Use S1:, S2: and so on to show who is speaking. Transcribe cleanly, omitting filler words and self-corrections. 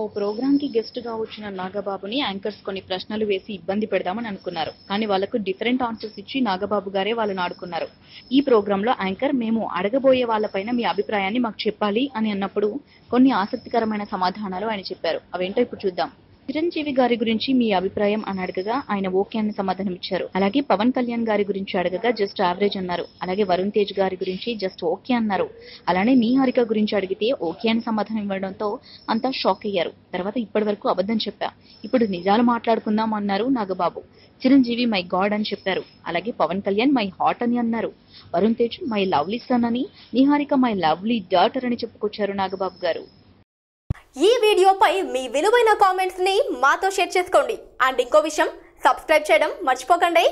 S1: ఓ programme కి guest గా వచ్చిన నాగబాబుని యాంకర్స్ కొన్ని ప్రశ్నలు వేసి ఇబ్బంది పెడదామని అనుకున్నారు. కానీ వాళ్ళకు డిఫరెంట్ ఆన్సర్స్ ఇచ్చి నాగబాబు గారే వాళ్ళని ఆడుకున్నారు. ఈ ప్రోగ్రామ్ లో యాంకర్ మేము అడగబోయే వాళ్ళపైన మీ అభిప్రాయాన్ని మాకు చెప్పాలి అని అన్నప్పుడు కొన్ని ఆసక్తికరమైన సమాధానాలు ఆయన చెప్పారు. అవేంటో ఇప్పుడు చూద్దాం. చిరంజీవి గారి గురించి మీ అభిప్రాయం అని అడగగా ఆయన ఓకే అని సమాధానం ఇచ్చారు. అలాగే పవన్ కళ్యాణ్ గారి గురించి అడగగా జస్ట్ యావరేజ్ అన్నారు. అలాగే వరుణ్ తేజ్ గారి గురించి జస్ట్ ఓకే అన్నారు. అలానే నీహారిక గురించి అడిగితే ఓకే అని సమాధానం ఇవ్వడంతో అంతా షాక్ అయ్యారు. తర్వాత ఇప్పటి వరకు అబద్ధం చెప్పా, ఇప్పుడు నిజాలు మాట్లాడుకుందాం అన్నారు నాగబాబు. చిరంజీవి మై గాడ్ అని చెప్పారు. అలాగే పవన్ కళ్యాణ్ మై హాట్ అని అన్నారు. Varun Tej my lovely son అని, నీహారిక మై లవ్లీ డాటర్ అని చెప్పుకొచ్చారు నాగబాబు గారు.
S2: ఈ వీడియోపై మీ విలువైన కామెంట్స్ ని మాతో షేర్ చేసుకోండి. అండ్ ఇంకో విషయం, సబ్స్క్రైబ్ చేయడం మర్చిపోకండి.